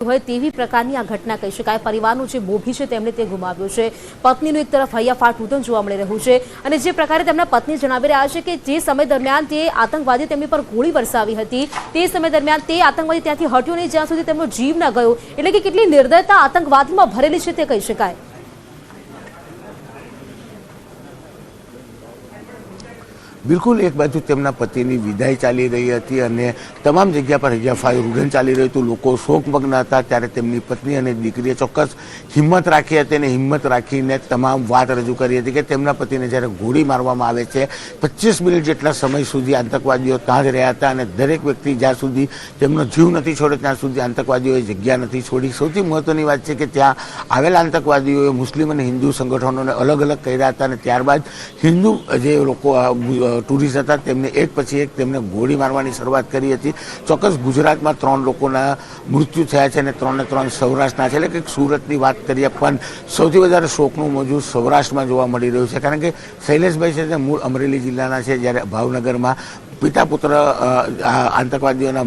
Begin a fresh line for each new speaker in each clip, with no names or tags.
હોય તેવી પ્રકારની આ ઘટના કહી શકાય। પરિવારનું જે મોભી છે તેમણે તે ગુમાવ્યો છે। પત્નીનું એક તરફ હૈયાફાટ રુદન જોવા મળી રહ્યું છે અને જે પ્રકારે તેમના પત્ની જણાવી રહ્યા છે કે જે સમય દરમિયાન તે આતંકવાદી તેમની પર ગોળી વરસાવી હતી તે સમય દરમિયાન તે આતંકવાદી ત્યાંથી હટ્યો નહીં જ્યાં સુધી તેમનો જીવ ન ગયો। એટલે કે કેટલી નિર્દયતા આતંકવાદમાં ભરેલી છે તે કહી શકાય।
बिल्कुल एक बाजू तेमना पतिनी विदाय चाली रही थी अने तमाम जग्या पर हैयाफाट रुदन चाली रह्युं हतुं। लोको शोकमग्न हता त्यारे तेमनी पत्नी अने दीकरीए चोक्कस हिम्मत राखी हती अने हिम्मत राखीने तमाम वात रजू करी हती के तेमना पतिने ज्यारे गोળી मारवामां आवे छे 25 मिनिट जेटला समय सुधी आतंकवादीओ त्यां ज रह्या हता अने दरेक व्यक्ति ज्यां सुधी तेमनो जीव नथी छोड्यो त्यां सुधी आतंकवादीओए जग्या नथी छोडी। सौथी महत्वनी वात छे के त्यां आवेला आतंकवादीओए मुस्लिम अने हिंदू संगठनोने अलग अलग कर्या हता अने त्यारबाद हिंदू जे लोको टूरिस्ट हता तेमने एक पछी एक तेमने गोળી मारवानी शरूआत करी हती। ચોક્કસ ગુજરાતમાં 3 લોકોના મૃત્યુ થયા છે અને 3 ને 3 સૌરાષ્ટ્રના છે। એટલે કે સુરતની વાત કરીએ પણ સૌથી વધારે શોકનું મોજું સૌરાષ્ટ્રમાં જોવા મળી રહ્યું છે કારણ કે શૈલેષભાઈ છે તે મૂળ અમરેલી જિલ્લાના છે જ્યારે ભાવનગરમાં पिता पुत्र आतंकवादीओना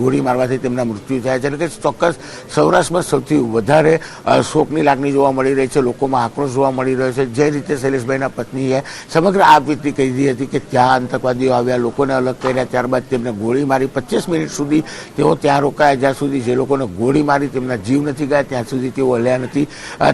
गोળી मारवाथी तेमना मृत्यु थया छे। એટલે કે ચોક્કસ સૌરાષ્ટ્રમાં સૌથી વધારે શોકની લાગણી જોવા મળી રહી છે। લોકોમાં આક્રોશ જોવા મળી રહ્યો છે। જે રીતે શૈલેષભાઈના પત્નીએ સમગ્ર આ વીતી કહી હતી કે ત્યાં આતંકવાદીઓ આવ્યા લોકોને અલગ કર્યા ત્યારબાદ તેમને गोળી મારી 25 મિનિટ સુધી તેઓ ત્યાં રોકાયા જ્યાં સુધી જે લોકોને गोળી મારી તેમના જીવ નથી ગયા ત્યાં સુધી તેઓ હલ્યા નથી।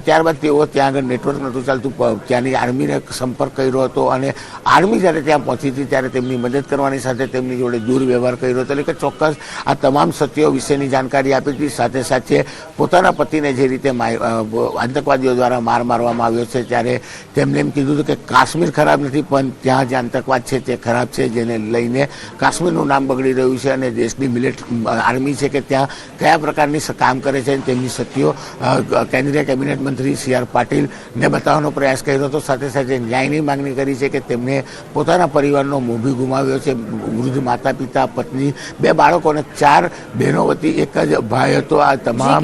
ત્યારબાદ તેઓ ત્યાં આગળ નેટવર્ક નહોતું ચાલતું ત્યાંની આર્મીને સંપર્ક કર્યો હતો અને આર્મી જ્યારે ત્યાં પહોંચી હતી ત્યારે તેમની મદદ કરવાની સાથે તેમની જોડે દુર્વ્યવહાર કર્યો હતો। એટલે કે ચોક્કસ આ તમામ સત્યો વિશેની જાણકારી આપી હતી। સાથે સાથે પોતાના પતિને જે રીતે આતંકવાદીઓ દ્વારા માર મારવામાં આવ્યો છે ત્યારે તેમણે એમ કીધું હતું કે કાશ્મીર ખરાબ નથી પણ ત્યાં જે આતંકવાદ છે તે ખરાબ છે જેને લઈને કાશ્મીરનું નામ બગડી રહ્યું છે અને દેશની આર્મી છે કે ત્યાં કયા પ્રકારની કામ કરે છે તેમની સત્યો કેન્દ્રીય કેબિનેટ મંત્રી CR પાટીલને બતાવવાનો પ્રયાસ કર્યો હતો। સાથે સાથે ન્યાયની માંગણી કરી છે કે તેમને પોતાના પરિવારનો મોભી ગુમાવ્યો છે। વૃદ્ધ માતા પિતા પત્ની 2 બાળકો અને 4 બહેનો વતી એક જ ભાઈ હતો। આ તમામ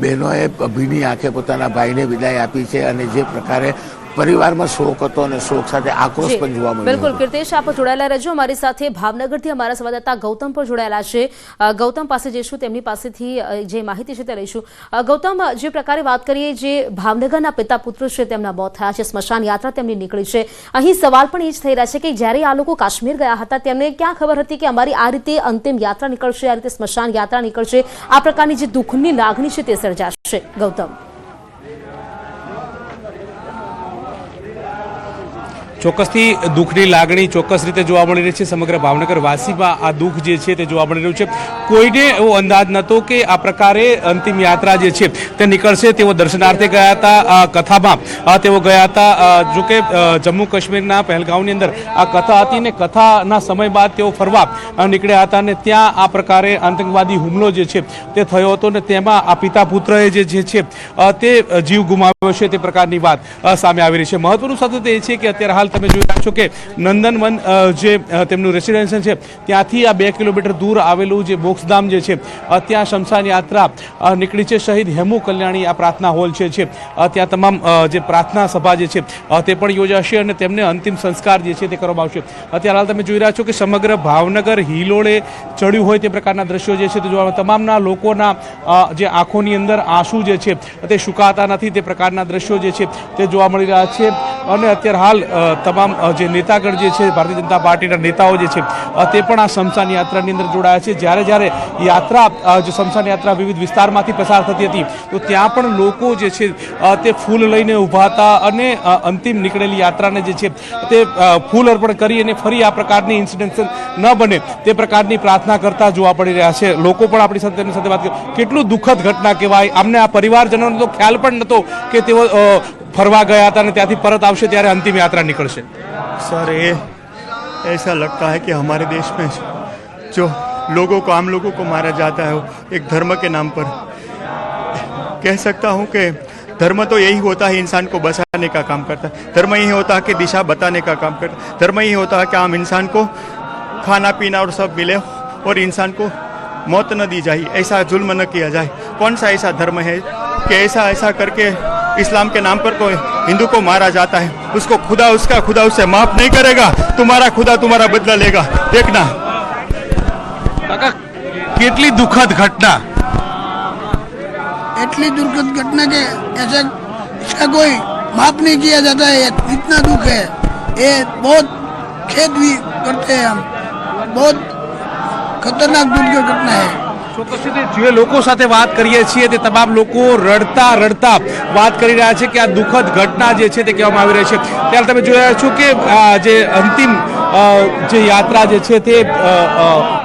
બહેનોએ ભીની આંખે પોતાના ભાઈને વિદાય આપી છે અને જે પ્રકારે परिवार में शोक હતો અને શોક સાથે આક્રોશ પણ જોવા મળ્યો।
બિલકુલ કીર્તેશ આપ જોડાયેલા રહેજો અમારી સાથે ભાવનગરથી અમારા સંવાદદાતા ગૌતમ પણ જોડાયેલા છે। ગૌતમ પાસે જઈશું તેમની પાસેથી જે માહિતી છે તે લઈશું। ગૌતમ જે પ્રકારે વાત કરીએ જે ભાવનગરના પિતા પુત્ર છે તેમના મોત થયા છે સ્મશાન યાત્રા તેમની નીકળી છે। અહીં સવાલ પણ એ જ થઈ રહ્યા છે કે જ્યારે આ લોકો કાશ્મીર ગયા હતા તેમને ક્યાં ખબર હતી કે અમારી આ રીતે અંતિમ યાત્રા નીકળશે આ રીતે સ્મશાન યાત્રા નીકળશે આ પ્રકારની જે દુઃખની લાગણી છે તે સર્જાશે। ગૌતમ
ચોક્કસથી દુઃખની લાગણી ચોક્કસ રીતે જોવા મળી રહી છે। સમગ્ર ભાવનગર વાસીમાં આ દુઃખ જે છે તે જોવા મળી રહ્યું છે। કોઈને એવો અંદાજ નહોતો કે આ પ્રકારે અંતિમ યાત્રા જે છે તે નીકળશે। તેઓ દર્શનાર્થે ગયા હતા કથામાં તેઓ ગયા હતા જોકે જમ્મુ કાશ્મીરના પહેલગામની અંદર આ કથા હતી ને કથાના સમય બાદ તેઓ ફરવા નીકળ્યા હતા અને ત્યાં આ પ્રકારે આતંકવાદી હુમલો જે છે તે થયો હતો ને તેમાં આ પિતા પુત્રએ જે છે તે જીવ ગુમાવ્યો છે તે પ્રકારની વાત સામે આવી રહી છે। મહત્વનું સાથે તે છે કે અત્યારે હાલ તમે જોઈ રહ્યા છો કે નંદનવન જે તેમનું રેસિડેન્શિયલ છે ત્યાંથી આ 2 કિલોમીટર દૂર આવેલું જે બોક્સધામ જે છે ત્યાં શમશાન યાત્રા નીકળી છે। શહીદ હેમુ કલ્યાણી આ પ્રાર્થના હોલ છે ત્યાં તમામ જે પ્રાર્થના સભા જે છે તે પણ યોજાશે અને તેમને અંતિમ સંસ્કાર જે છે તે કરવામાં આવશે। અત્યારે હાલ તમે જોઈ રહ્યા છો કે સમગ્ર ભાવનગર હિલોળે ચડ્યું હોય તે પ્રકારના દ્રશ્યો જે છે તે જોવા તમામના લોકોના જે આંખોની અંદર આંસુ જે છે તે સુકાતા નથી તે પ્રકારના દ્રશ્યો જે છે તે જોવા મળી રહ્યા છે। અને અત્યારે હાલ તમામ જે નેતાગણ જે છે ભારતીય જનતા પાર્ટીના નેતાઓ જે છે તે પણ આ શમશાન યાત્રાની અંદર જોડાયા છે। જ્યારે જ્યારે યાત્રા જે શમશાન યાત્રા વિવિધ વિસ્તારમાંથી પસાર થતી હતી તો ત્યાં પણ લોકો જે છે તે ફૂલ લઈને ઊભા હતા અને અંતિમ નીકળેલી યાત્રાને જે છે તે ફૂલ અર્પણ કરી અને ફરી આ પ્રકારની ઇન્સિડન્સ ન બને તે પ્રકારની પ્રાર્થના કરતા જોવા પડી રહ્યા છે। લોકો પણ આપણી સાથે તેમની સાથે વાત કરી કેટલું દુઃખદ ઘટના કહેવાય। અમને આ પરિવારજનોનો તો ખ્યાલ પણ નહોતો કે તેઓ फरवा गया था त्याथी परत आवशे त्यारे अंतिम यात्रा निकलशे।
सर ये ऐसा लगता है कि हमारे देश में जो लोगों को आम लोगों को मारा जाता है एक धर्म के नाम पर कह सकता हूँ कि धर्म तो यही होता है इंसान को बचाने का काम करता है। धर्म यही होता है कि दिशा बताने का काम करता है। धर्म यही होता है कि आम इंसान को खाना पीना और सब मिले और इंसान को मौत न दी जाए ऐसा जुल्म न किया जाए। कौन सा ऐसा धर्म है कि ऐसा करके इस्लाम के नाम पर कोई हिंदू को मारा जाता है उसको खुदा उससे माफ नहीं करेगा। तुम्हारा खुदा तुम्हारा बदला लेगा देखना।
કેટલી દુઃખદ ઘટના
इतनी दुर्गत घटना के ऐसा इसका कोई माप नहीं किया जाता है। इतना दुख है, ये बहुत खेद भी करते हैं हम। बहुत खतरनाक दुर्घटना घटना है।
ચોક્કસ રીતે જે લોકો સાથે વાત કરીએ છીએ તે તમામ લોકો રડતા રડતા વાત કરી રહ્યા છે કે આ દુઃખદ ઘટના જે છે તે કહેવામાં આવી રહી છે। ત્યારે તમે જોઈ રહ્યા છો કે જે અંતિમ જે યાત્રા જે છે તે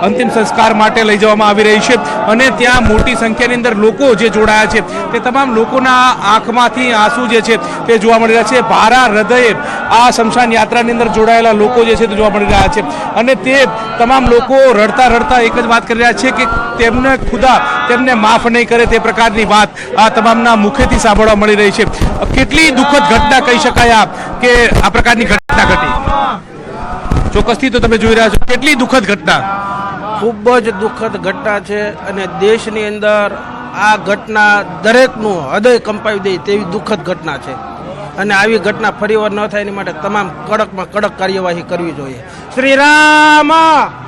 અંતિમ સંસ્કાર માટે લઈ જવામાં આવી રહી છે અને ત્યાં મોટી સંખ્યાની અંદર લોકો જે જોડાયા છે તે તમામ લોકોના આંખમાંથી આંસુ જે છે તે જોવા મળી રહ્યા છે। ભારા હૃદયે આ શમશાન યાત્રાની અંદર જોડાયેલા લોકો જે છે તે જોવા મળી રહ્યા છે અને તે તમામ લોકો રડતા રડતા એક જ વાત કરી રહ્યા છે કે તેમને ખુદા તેમને માફ નહીં કરે તે પ્રકારની વાત આ તમામના મુખેથી સાંભળવા મળી રહી છે। કેટલી દુઃખદ ઘટના કહી શકાય કે આ પ્રકારની ઘટના ઘટી? ચોક્કસથી તો તમે જોઈ રહ્યા છો કેટલી દુઃખદ ઘટના।
ખૂબ જ દુઃખદ ઘટના છે અને દેશની અંદર આ ઘટના દરેકનું હૃદય કંપાવી દે તેવી દુઃખદ ઘટના છે અને આવી ઘટના ફરીવાર ન થાય એની માટે તમામ કડકમાં કડક કાર્યવાહી કરવી જોઈએ। શ્રી રામ।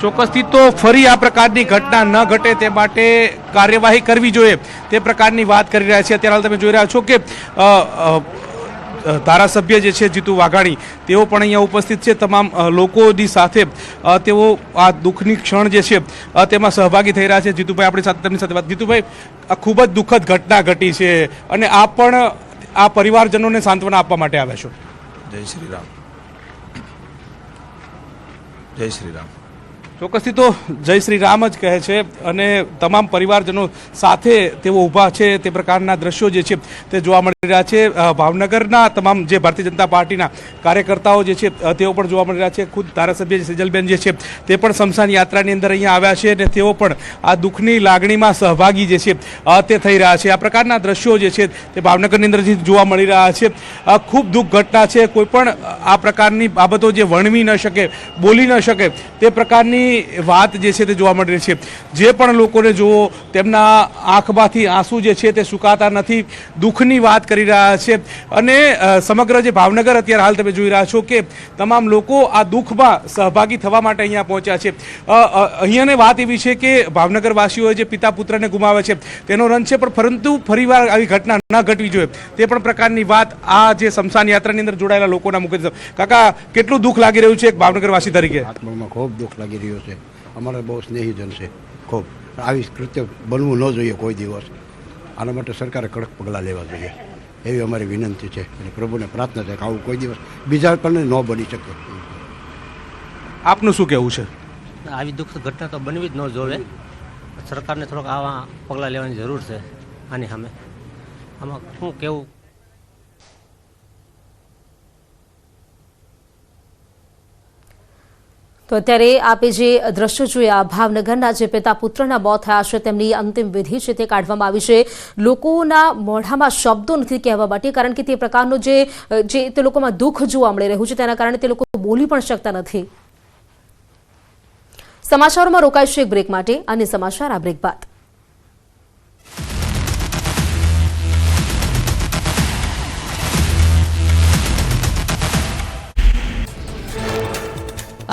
ચોક્કસથી તો ફરી આ પ્રકારની ઘટના ન ઘટે તે માટે કાર્યવાહી કરવી જોઈએ તે પ્રકારની વાત કરી રહ્યા છે। અત્યારે હાલ તમે જોઈ રહ્યા છો કે ધારાસભ્ય જે છે જીતુ વાઘાણી તેઓ પણ અહીંયા ઉપસ્થિત છે। તમામ લોકોની સાથે તેઓ આ દુઃખની ક્ષણ જે છે તેમાં સહભાગી થઈ રહ્યા છે। જીતુભાઈ આપણી સાથે તેમની સાથે વાત। જીતુભાઈ, આ ખૂબ જ દુઃખદ ઘટના ઘટી છે અને આપ પણ આ પરિવારજનોને સાંત્વના આપવા માટે આવ્યા છો।
જય શ્રી રામ, જય શ્રી રામ।
ચોક્કસથી તો જય શ્રી રામ જ કહે છે અને તમામ પરિવારજનો સાથે તેઓ ઊભા છે તે પ્રકારના દ્રશ્યો જે છે તે જોવા મળી રહ્યા છે। ભાવનગરના તમામ જે ભારતીય જનતા પાર્ટીના કાર્યકર્તાઓ જે છે તેઓ પણ જોવા મળી રહ્યા છે। ખુદ ધારાસભ્ય સેજલબેન જે છે તે પણ શમશાન યાત્રાની અંદર અહીંયા આવ્યા છે અને તેઓ પણ આ દુઃખની લાગણીમાં સહભાગી જે છે તે થઈ રહ્યા છે। આ પ્રકારના દ્રશ્યો જે છે તે ભાવનગરની અંદર જોવા મળી રહ્યા છે। ખૂબ દુઃખ ઘટના છે। કોઈ પણ આ પ્રકારની બાબતો જે વર્ણવી ન શકે, બોલી ન શકે તે પ્રકારની વાત જે છે તે જોવા મળી રહી છે। જે પણ લોકોને જુઓ તેમના આંખમાંથી આંસુ જે છે તે સુકાતા નથી, દુઃખની વાત કરી રહ્યા છે અને સમગ્ર જે ભાવનગર અત્યારે હાલ તમે જોઈ રહ્યા છો કે તમામ લોકો આ દુઃખમાં સહભાગી થવા માટે અહીંયા પહોંચ્યા છે। અહીંયાની વાત એવી છે કે ભાવનગરવાસીઓએ જે પિતા પુત્રને ગુમાવે છે તેનો રંજ છે, પણ પરંતુ ફરીવાર આવી ઘટના ન ઘટવી જોઈએ તે પણ પ્રકારની વાત આ જે શમશાન યાત્રાની અંદર જોડાયેલા લોકોના મુખે। કાકા, કેટલું દુઃખ લાગી રહ્યું છે એક ભાવનગરવાસી તરીકે?
આત્મામાં ખૂબ દુઃખ લાગી રહ્યું છે। અમારા બહુ સ્નેહીજન છે, ખૂબ આવી કૃત્ય બનવું ન જોઈએ કોઈ દિવસ। આના માટે સરકારે કડક પગલાં લેવા જોઈએ એવી અમારી વિનંતી છે અને પ્રભુને પ્રાર્થના છે કે આવું કોઈ દિવસ બીજા પણ ન બની શકે।
આપનું શું કહેવું છે?
આવી દુઃખદ ઘટના તો બનવી જ ન જોવે। સરકારને થોડોક આવા પગલાં લેવાની જરૂર છે આની સામે। આમાં શું કહેવું?
તો અત્યારે આપે જે દ્રશ્યો જોયા, ભાવનગરના જે પિતા પુત્રના મોત થયા છે તેમની અંતિમ વિધિ છે તે કાઢવામાં આવી છે। લોકોના મોઢામાં શબ્દો નથી કહેવા માટે, કારણ કે તે પ્રકારનું જે તે લોકોમાં દુઃખ જોવા મળી રહ્યું છે તેના કારણે તે લોકો બોલી પણ શકતા નથી। સમાચારોમાં રોકાઈશું એક બ્રેક માટે અને સમાચાર આ બ્રેક બાદ।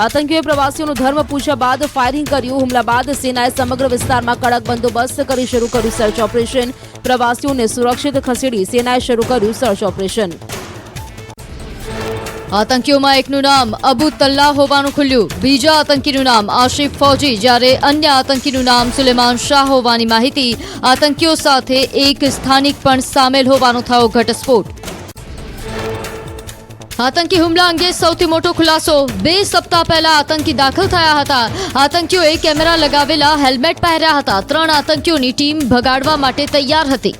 આતંકીઓએ પ્રવાસીઓનું ધર્મ પૂછ્યા બાદ ફાયરિંગ કર્યું। હુમલા બાદ સેનાએ સમગ્ર વિસ્તારમાં કડક બંદોબસ્ત કરી શરૂ કર્યું સર્ચ ઓપરેશન। પ્રવાસીઓને સુરક્ષિત ખસેડી સેનાએ શરૂ કર્યું સર્ચ ઓપરેશન।
આતંકીઓમાં એકનું નામ અબુ તલ્લા હોવાનું ખુલ્યું। બીજા આતંકીનું નામ આશિફ ફૌજી, જ્યારે અન્ય આતંકીનું નામ સુલેમાન શાહ હોવાની માહિતી। આતંકીઓ સાથે એક સ્થાનિક પણ સામેલ હોવાનો થયો ઘટસ્ફોટ। આતંકી હુમલા અંગે સૌથી મોટો ખુલાસો। 2 સપ્તાહ પહેલા આતંકી દાખલ થયા હતા। આતંકીઓએ કેમેરા લગાવેલા હેલ્મેટ પહેર્યા હતા। 3 આતંકીઓની ટીમ ભગાડવા માટે તૈયાર હતી।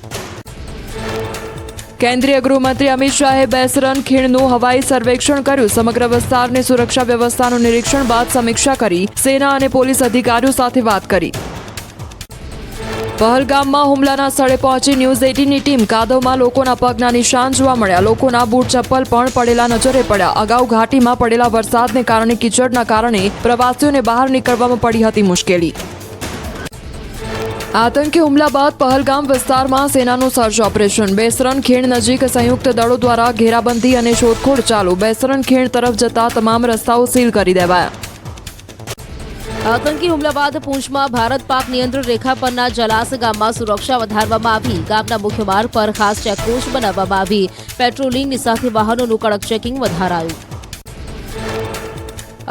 કેન્દ્રીય ગૃહમંત્રી અમિત શાહે બેસરન ખીણનું હવાઈ સર્વેક્ષણ કર્યું। સમગ્ર વિસ્તારની સુરક્ષા વ્યવસ્થાનું નિરીક્ષણ બાદ સમીક્ષા કરી। સેના અને પોલીસ અધિકારીઓ સાથે વાત કરી। પહલગામમાં હુમલાના સ્થળે પહોંચી ન્યૂઝ 18ની ટીમ। કાદવમાં લોકોના પગના નિશાન જોવા મળ્યા। લોકોના બૂટ ચપ્પલ પણ પડેલા નજરે પડ્યા। અગાઉ ઘાટીમાં પડેલા વરસાદને કારણે કીચડના કારણે પ્રવાસીઓને બહાર નીકળવામાં પડી હતી મુશ્કેલી। આતંકી હુમલા બાદ પહલગામ વિસ્તારમાં સેનાનું સર્ચ ઓપરેશન। બેસરન ખીણ નજીક સંયુક્ત દળો દ્વારા ઘેરાબંધી અને શોધખોળ ચાલુ। બેસરન ખીણ તરફ જતા તમામ રસ્તાઓ સીલ કરી દેવાયા।
આતંકી હુમલા બાદ પૂંછમાં ભારત પાક નિયંત્રણ રેખા પરના જલાસ ગામમાં સુરક્ષા વધારવામાં આવી. ગામના મુખ્ય માર્ગ પર ખાસ ચેકપોસ્ટ બનાવવામાં આવી. પેટ્રોલિંગની સાથે વાહનોનું કડક ચેકિંગ વધારાયું.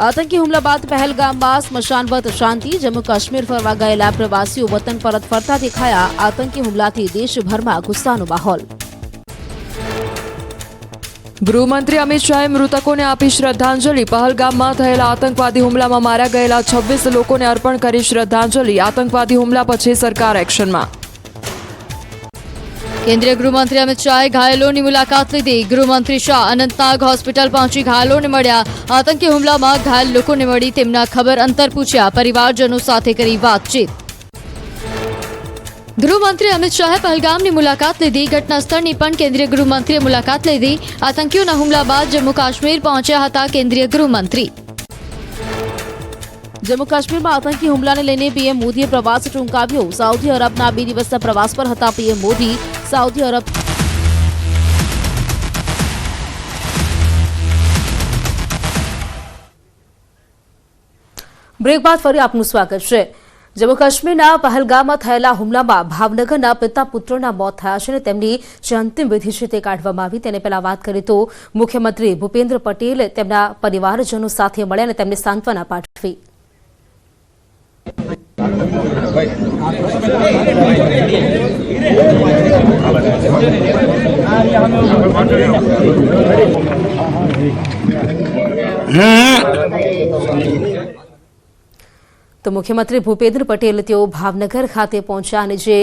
આતંકી હુમલા બાદ પહેલગામમાં સ્મશાનવત શાંતિ. જમ્મુ કાશ્મીર ફરવા ગયેલા પ્રવાસીઓ વતન પરત ફરતા દેખાયા. આતંકી હુમલાથી દેશભરમાં ગુસ્સાનો માહોલ.
ગૃહમંત્રી અમિત શાહે મૃતકોને આપી શ્રદ્ધાંજલિ. પહલગામમાં થયેલા આતંકવાદી હુમલામાં માર્યા ગયેલા 26 લોકોને અર્પણ કરી શ્રદ્ધાંજલિ. આતંકવાદી હુમલા પછી સરકાર એક્શનમાં.
કેન્દ્રીય ગૃહમંત્રી અમિત શાહે ઘાયલોની મુલાકાત લીધી. ગૃહમંત્રી શાહ અનંતનાગ હોસ્પિટલ પહોંચી ઘાયલોને મળ્યા. આતંકી હુમલામાં ઘાયલ લોકોને મળી તેમના ખબર અંતર પૂછ્યા. પરિવારજનો સાથે કરી વાતચીત. ગૃહમંત્રી અમિત શાહે પહલગામની મુલાકાત લીધી. ઘટના સ્થળની પણ કેન્દ્રીય ગૃહમંત્રીએ મુલાકાત લીધી. આતંકીઓના હુમલા બાદ જમ્મુ કાશ્મીર પહોંચ્યા હતા કેન્દ્રીય ગૃહમંત્રી.
જમ્મુ કાશ્મીરમાં આતંકી હુમલાને લઈને પીએમ મોદીએ પ્રવાસ ટૂંકાવ્યો. સાઉદી અરબના 2 દિવસના પ્રવાસ પર હતા PM Modi. Saudi Arab break બાદ ફરી આપનું સ્વાગત છે. જમ્મુ કાશ્મીરના પહલગામમાં થયેલા હુમલામાં ભાવનગરના પિતા પુત્રના મોત થયા છે અને તેમની જે અંતિમ વિધિ છે તે કાઢવામાં આવી. તેને પહેલા વાત કરીએ તો મુખ્યમંત્રી ભૂપેન્દ્ર પટેલ તેમના પરિવારજનો સાથે મળ્યા અને તેમને સાંત્વના પાઠવી. તો મુખ્યમંત્રી ભૂપેન્દ્ર પટેલ તેઓ ભાવનગર ખાતે પહોંચ્યા અને જે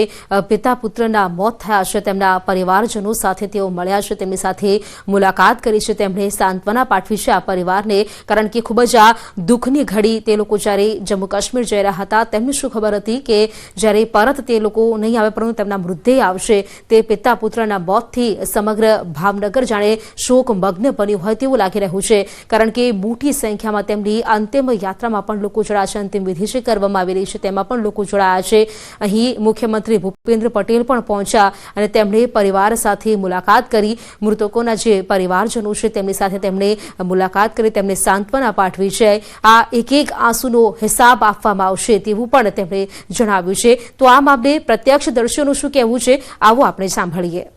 પિતા પુત્રના મોત થયા છે તેમના પરિવારજનો સાથે તેઓ મળ્યા છે. તેમની સાથે મુલાકાત કરી છે. તેમણે સાંત્વના પાઠવી છે આ પરિવારને, કારણ કે ખૂબ જ આ દુઃખની ઘડી તે લોકો જ્યારે જમ્મુ કાશ્મીર જઈ રહ્યા હતા તેમને શું ખબર હતી કે જ્યારે પરત તે લોકો નહીં આવે પરંતુ તેમના મૃતદેહ આવશે. તે પિતા પુત્રના મોતથી સમગ્ર ભાવનગર જાણે શોકમગ્ન બન્યું હોય તેવું લાગી રહ્યું છે, કારણ કે મોટી સંખ્યામાં તેમની અંતિમ યાત્રામાં પણ લોકો જોડાયા છે. અંતિમ વિધિ કરવામાં આવી રહી છે તેમાં પણ લોકો જોડાયા છે. અહીં મુખ્યમંત્રી ભૂપેન્દ્ર પટેલ પણ પહોંચ્યા અને તેમણે પરિવાર સાથે મુલાકાત કરી. મૃતકોના જે પરિવારજનો છે તેમની સાથે તેમણે મુલાકાત કરી, તેમને સાંત્વના પાઠવી છે. આ એક એક આંસુનો હિસાબ આપવામાં આવશે તેવું પણ તેમણે જણાવ્યું છે. તો આ મામલે પ્રત્યક્ષદર્શીઓનું શું કહેવું છે આવો આપણે સાંભળીએ.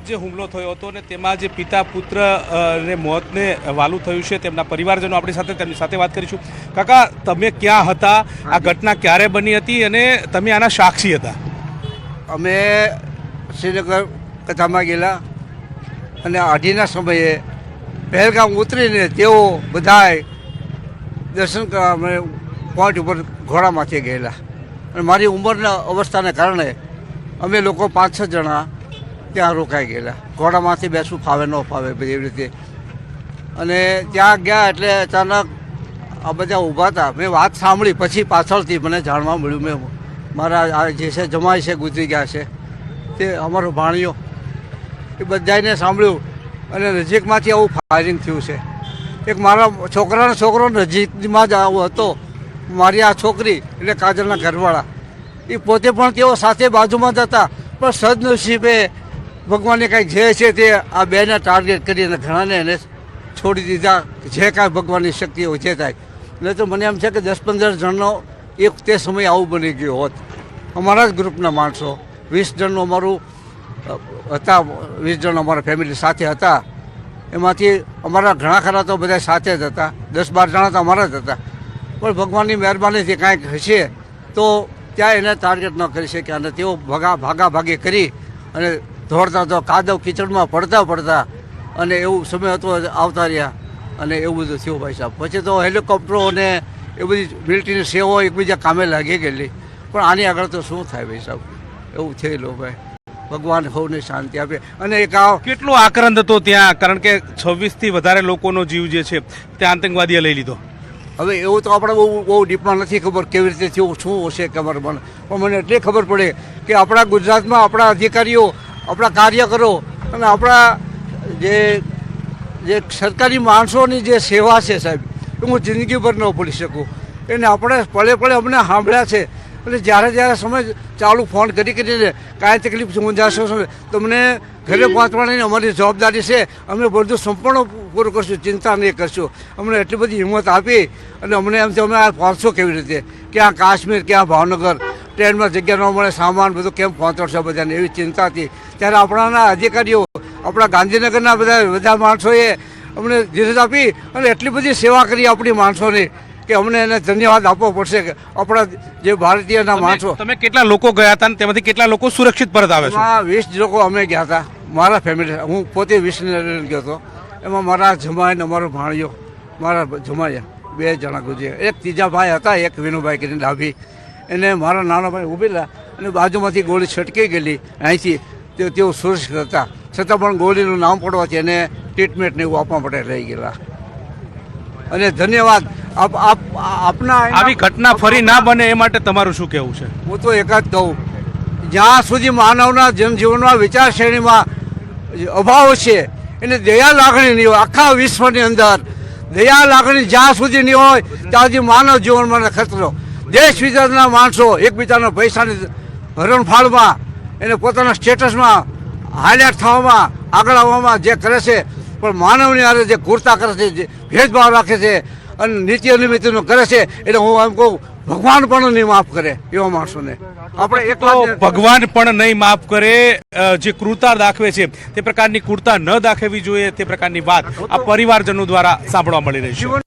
જે હુમલો થયો હતો ને તેમાં જે પિતા પુત્ર ને મોતને વાલું થયું છે તેમના પરિવારજનો આપણી સાથે તેમની સાથે વાત કરીશું. કાકા, તમે ક્યાં હતા? આ ઘટના ક્યારે બની હતી અને તમે આના સાક્ષી હતા?
અમે શ્રીનગર કથામાં ગયેલા અને અઢીના સમયે પહેલગામ ઉતરીને તેઓ બધાએ દર્શન કરવા અમે પોઈન્ટ ઉપર ઘોડામાંથી ગયેલા. અને મારી ઉંમરના અવસ્થાને કારણે અમે લોકો 5-6 જણા ત્યાં રોકાઈ ગયેલા. ઘોડામાંથી બેસવું ફાવે ન ફાવે એવી રીતે. અને ત્યાં ગયા એટલે અચાનક આ બધા ઊભા હતા. મેં વાત સાંભળી પછી પાછળથી મને જાણવા મળ્યું. મેં મારા આ જે છે જમાઈ છે ગુજરી ગયા છે તે અમારો ભાણિયો એ બધાને સાંભળ્યું અને નજીકમાંથી આવું ફાયરિંગ થયું છે. એક મારા છોકરાનો છોકરો નજીકમાં જ આવો હતો. મારી આ છોકરી એટલે કાજલના ઘરવાળા એ પોતે પણ તેઓ સાથે બાજુમાં જ હતા, પણ સદનસીબે ભગવાનને કાંઈ જે છે તે આ બેને ટાર્ગેટ કરીને ઘણાને એને છોડી દીધા. જે કાંઈ ભગવાનની શક્તિ હોય જે થાય. એટલે તો મને એમ છે કે 10-15 જણનો એક તે સમયે આવું બની ગયું હોત. અમારા જ ગ્રુપના માણસો 20 જણનું અમારું હતા. 20 જણ અમારા ફેમિલી સાથે હતા. એમાંથી અમારા ઘણા ખરા તો બધા સાથે જ હતા. 10-12 જણા તો અમારા જ હતા. પણ ભગવાનની મહેરબાનીથી કાંઈક હશે તો ત્યાં એને ટાર્ગેટ ન કરી શક્યા અને તેઓ ભાગાભાગી કરી અને દોડતા તો કાદવ કીચડમાં પડતા અને એવું સમય હતો આવતા રહ્યા અને એવું બધું થયું ભાઈ સાહેબ. પછી તો હેલિકોપ્ટરો અને એ બધી મિલિટરીની સેવાઓ એકબીજા કામે લાગી ગયેલી. પણ આની આગળ તો શું થાય ભાઈ સાહેબ, એવું થયેલું ભાઈ. ભગવાન સૌને શાંતિ આપે. અને એક
કેટલો આક્રંદ હતો ત્યાં, કારણ કે 26થી વધારે લોકોનો જીવ જે છે ત્યાં આતંકવાદીએ લઈ લીધો.
હવે એવું તો આપણે બહુ ડીપમાં નથી ખબર કેવી રીતે થયું, શું હશે ખબર મને. પણ મને એટલી ખબર પડે કે આપણા ગુજરાતમાં આપણા અધિકારીઓ, આપણા કાર્યકરો અને આપણા જે સરકારી માણસોની જે સેવા છે સાહેબ, એ હું જિંદગીભર ન ભૂલી શકું. એને આપણે પળે પળે અમને સાંભળ્યા છે એટલે જ્યારે જ્યારે સમય ચાલુ ફોન કરીને કાંઈ તકલીફ સમજાશો તો મને ઘરે પહોંચવાની અમારી જવાબદારી છે. અમે બધું સંપૂર્ણ પૂરું કરશું, ચિંતા નહીં કરશું. અમને એટલી બધી હિંમત આપી અને અમને એમ અમે આ પહોંચશો કેવી રીતે, ક્યાં કાશ્મીર ક્યાં ભાવનગર, ટ્રેનમાં જગ્યા ન મળે, સામાન બધું કેમ પહોંચાડશે બધાને, એવી ચિંતા હતી. ત્યારે આપણાના અધિકારીઓ, આપણા ગાંધીનગરના બધા માણસોએ અમને ધીરજ આપી અને એટલી બધી સેવા કરી આપણી માણસોની કે અમને એને ધન્યવાદ આપવો પડશે કે આપણા જે ભારતીયના માણસો.
તમે કેટલા લોકો ગયા હતા અને તેમાંથી કેટલા લોકો સુરક્ષિત પરત આવે છે?
એમાં 20 લોકો અમે ગયા હતા, મારા ફેમિલી. હું પોતે 20 ને ગયો હતો. એમાં મારા જમાઈ ને અમારો ભાણિયો, મારા જમાઈ 2 જણા ગુજર્યા. એક ત્રીજા ભાઈ હતા, એક વિનુભાઈ કરીને ડાભી, એને મારા નાના ભાઈ ઉભેલા અને બાજુમાંથી ગોળી છટકી ગયેલી અહીંથી. તેઓ સુરક્ષિત હતા, છતાં પણ ગોળીનું નામ પડવાથી એને ટ્રીટમેન્ટ ને એવું આપવા માટે લઈ ગયેલા. અને ધન્યવાદ આપના.
આવી ઘટના ફરી ના બને એ માટે તમારું શું કહેવું છે?
હું તો એક જ કહું, જ્યાં સુધી માનવના જનજીવનમાં વિચારશ્રેણીમાં અભાવ છે એને દયા લાગણી નહીં હોય. આખા વિશ્વની અંદર દયા લાગણી જ્યાં સુધી નહીં હોય ત્યાં સુધી માનવ જીવનમાં ખતરો. દેશ વિદેશના માણસો એકબીજાના પૈસાની હરણફાળમાં, એને પોતાના સ્ટેટસમાં હાઈલાઇટ થવામાં, આગળ આવવામાં જે કરે છે, પણ માનવની હારે જે ક્રૂરતા કરે છે, જે ભેદભાવ રાખે છે અને નીતિ અનિમિતિનું કરે છે, એટલે હું એમ કહું ભગવાન પણ નહીં માફ કરે એવા માણસોને. આપણે એકલા
ભગવાન પણ નહીં માફ કરે. જે ક્રૂરતા દાખવે છે તે પ્રકારની ક્રૂરતા ન દાખવવી જોઈએ, તે પ્રકારની વાત આ પરિવારજનો દ્વારા સાંભળવા મળી રહી છે.